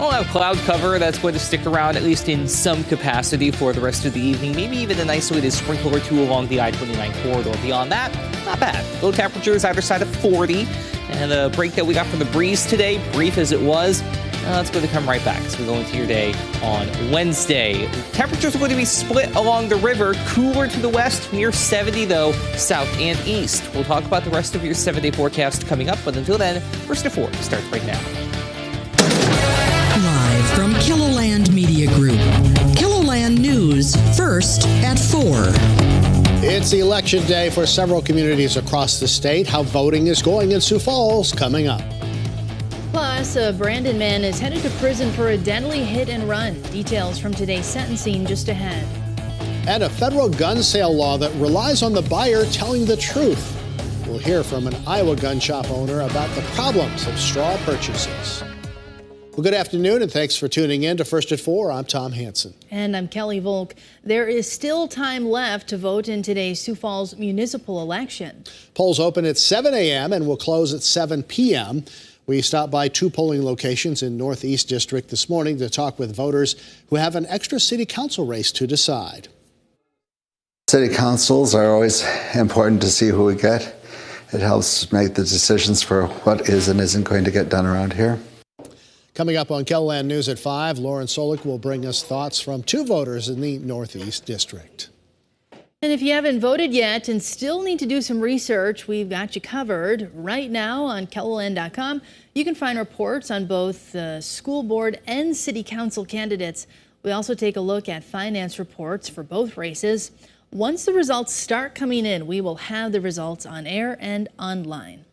We'll have cloud cover that's going to stick around at least in some capacity for the rest of the evening. Maybe even an isolated sprinkle or two along the I-29 corridor. Beyond that, not bad. Low temperatures either side of 40. And the break that we got from the breeze today, brief as it was, it's going to come right back as we go into your day on Wednesday. Temperatures are going to be split along the river, cooler to the west, near 70 though, south and east. We'll talk about the rest of your 7-day forecast coming up, but until then, First to 4 starts right now. Live from KELOLAND Media Group. KELOLAND News, first at 4. It's election day for several communities across the state. How voting is going in Sioux Falls coming up. Plus, a Brandon man is headed to prison for a deadly hit and run. Details from today's sentencing just ahead. And a federal gun sale law that relies on the buyer telling the truth. We'll hear from an Iowa gun shop owner about the problems of straw purchases. Well, good afternoon, and thanks for tuning in to First at 4. I'm Tom Hansen. And I'm Kelly Volk. There is still time left to vote in today's Sioux Falls municipal election. Polls open at 7 a.m. and will close at 7 p.m. We stopped by 2 polling locations in Northeast District this morning to talk with voters who have an extra city council race to decide. City councils are always important to see who we get. It helps make the decisions for what is and isn't going to get done around here. Coming up on KELOLAND News at 5, Lauren Solik will bring us thoughts from 2 voters in the Northeast District. And if you haven't voted yet and still need to do some research, we've got you covered. Right now on KELOLAND.com, you can find reports on both the school board and city council candidates. We also take a look at finance reports for both races. Once the results start coming in, we will have the results on air and online.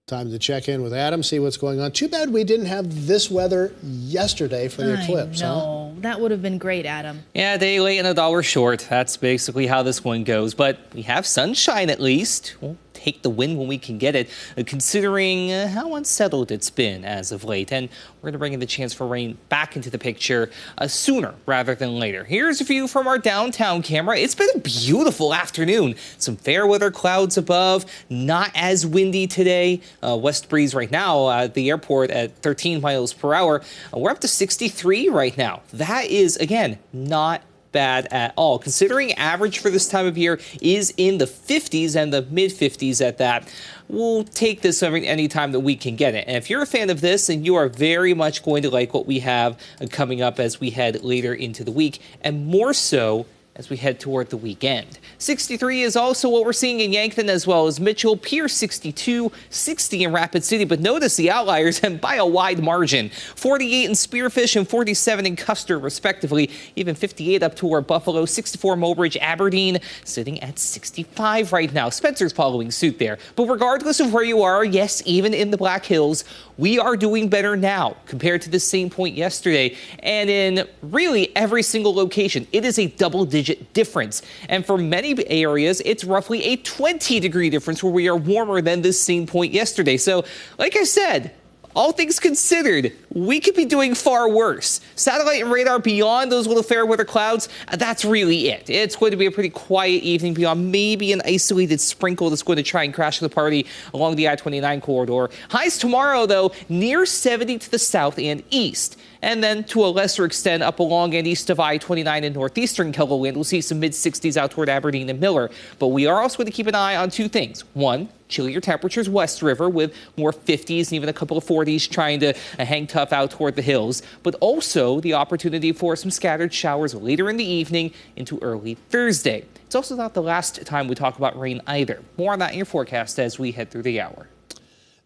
Time to check in with Adam, see what's going on. Too bad we didn't have this weather yesterday for the eclipse. No, that would have been great, Adam. Yeah, a day late and $1 short. That's basically how this one goes. But we have sunshine at least. We'll take the wind when we can get it, considering how unsettled it's been as of late. And we're going to bring in the chance for rain back into the picture sooner rather than later. Here's a view from our downtown camera. It's been a beautiful afternoon. Some fair weather clouds above, not as windy today. West breeze right now at the airport at 13 miles per hour. We're up to 63 right now. That is, again, not bad at all, considering average for this time of year is in the 50s and the mid 50s at that. We'll take this any time that we can get it. And if you're a fan of this, then you are very much going to like what we have coming up as we head later into the week, and more so as we head toward the weekend. 63 is also what we're seeing in Yankton as well as Mitchell, Pierce 62, 60 in Rapid City, but notice the outliers and by a wide margin. 48 in Spearfish and 47 in Custer respectively, even 58 up toward Buffalo, 64 Mobridge, Aberdeen sitting at 65 right now. Spencer's following suit there. But regardless of where you are, yes, even in the Black Hills, we are doing better now compared to the same point yesterday. And in really every single location, it is a double-digit difference. And for many areas, it's roughly a 20-degree difference where we are warmer than this same point yesterday. So, like I said, all things considered, we could be doing far worse. Satellite and radar beyond those little fair weather clouds, that's really it. It's going to be a pretty quiet evening beyond maybe an isolated sprinkle that's going to try and crash the party along the I-29 corridor. Highs tomorrow, though, near 70 to the south and east. And then to a lesser extent up along and east of I-29 in northeastern KELOLAND, we'll see some mid-60s out toward Aberdeen and Miller. But we are also going to keep an eye on 2 things. One, chillier temperatures west river with more 50s and even a couple of 40s trying to hang tough out toward the hills. But also the opportunity for some scattered showers later in the evening into early Thursday. It's also not the last time we talk about rain either. More on that in your forecast as we head through the hour.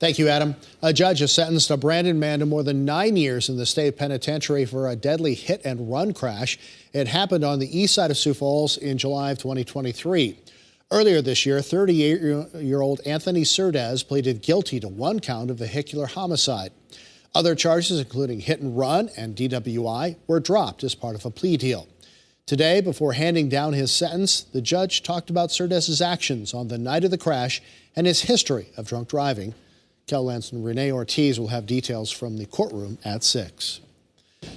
Thank you, Adam. A judge has sentenced a Brandon man to more than 9 years in the state penitentiary for a deadly hit-and-run crash. It happened on the east side of Sioux Falls in July of 2023. Earlier this year, 38-year-old Anthony Cerdez pleaded guilty to 1 count of vehicular homicide. Other charges, including hit-and-run and DWI, were dropped as part of a plea deal. Today, before handing down his sentence, the judge talked about Cerdez's actions on the night of the crash and his history of drunk driving. KELOLAND's Renee Ortiz will have details from the courtroom at 6.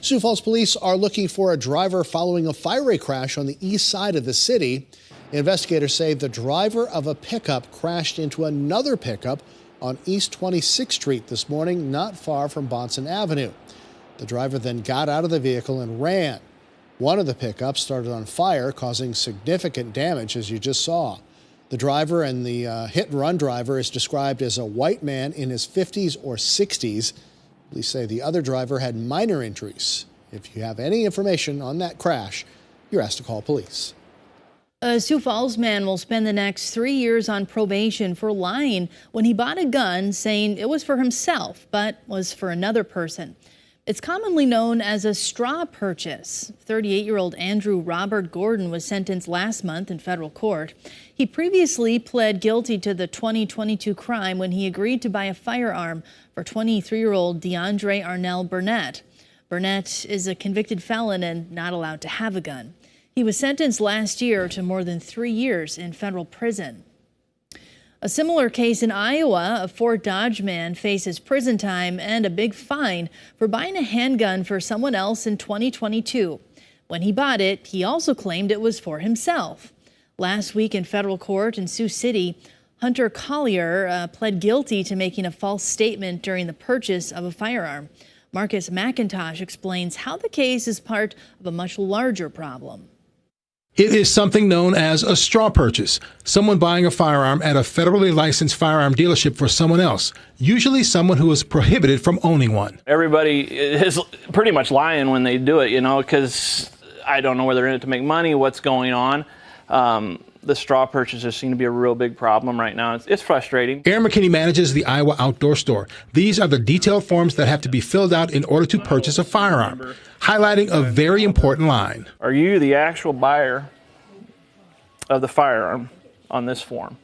Sioux Falls police are looking for a driver following a fiery crash on the east side of the city. Investigators say the driver of a pickup crashed into another pickup on East 26th Street this morning, not far from Bonson Avenue. The driver then got out of the vehicle and ran. One of the pickups started on fire, causing significant damage, as you just saw. The driver and the hit-and-run driver is described as a white man in his 50s or 60s. Police say the other driver had minor injuries. If you have any information on that crash, you're asked to call police. A Sioux Falls man will spend the next 3 years on probation for lying when he bought a gun, saying it was for himself, but was for another person. It's commonly known as a straw purchase. 38-year-old Andrew Robert Gordon was sentenced last month in federal court. He previously pled guilty to the 2022 crime when he agreed to buy a firearm for 23-year-old DeAndre Arnell Burnett. Burnett is a convicted felon and not allowed to have a gun. He was sentenced last year to more than 3 years in federal prison. A similar case in Iowa, a Fort Dodge man faces prison time and a big fine for buying a handgun for someone else in 2022. When he bought it, he also claimed it was for himself. Last week in federal court in Sioux City, Hunter Collier pled guilty to making a false statement during the purchase of a firearm. Marcus McIntosh explains how the case is part of a much larger problem. It is something known as a straw purchase, someone buying a firearm at a federally licensed firearm dealership for someone else, usually someone who is prohibited from owning one. Everybody is pretty much lying when they do it, because I don't know whether they're in it to make money, what's going on. The straw purchases seem to be a real big problem right now. It's frustrating. Aaron McKinney manages the Iowa Outdoor Store. These are the detailed forms that have to be filled out in order to purchase a firearm, highlighting a very important line. Are you the actual buyer of the firearm on this form?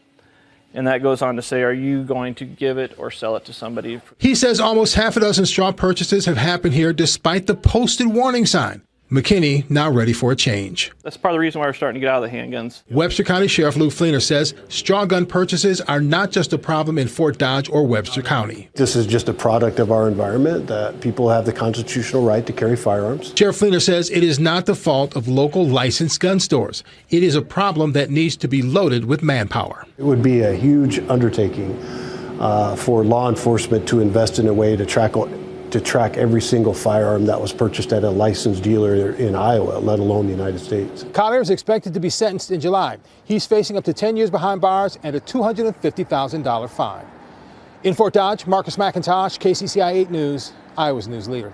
And that goes on to say, are you going to give it or sell it to somebody? He says almost half a dozen straw purchases have happened here despite the posted warning sign. McKinney now ready for a change. That's part of the reason why we're starting to get out of the handguns. Webster County Sheriff Lou Fleener says straw gun purchases are not just a problem in Fort Dodge or Webster County. This is just a product of our environment that people have the constitutional right to carry firearms. Sheriff Fleener says it is not the fault of local licensed gun stores. It is a problem that needs to be loaded with manpower. It would be a huge undertaking for law enforcement to invest in a way to track every single firearm that was purchased at a licensed dealer in Iowa, let alone the United States. Collier is expected to be sentenced in July. He's facing up to 10 years behind bars and a $250,000 fine. In Fort Dodge, Marcus McIntosh, KCCI 8 News, Iowa's news leader.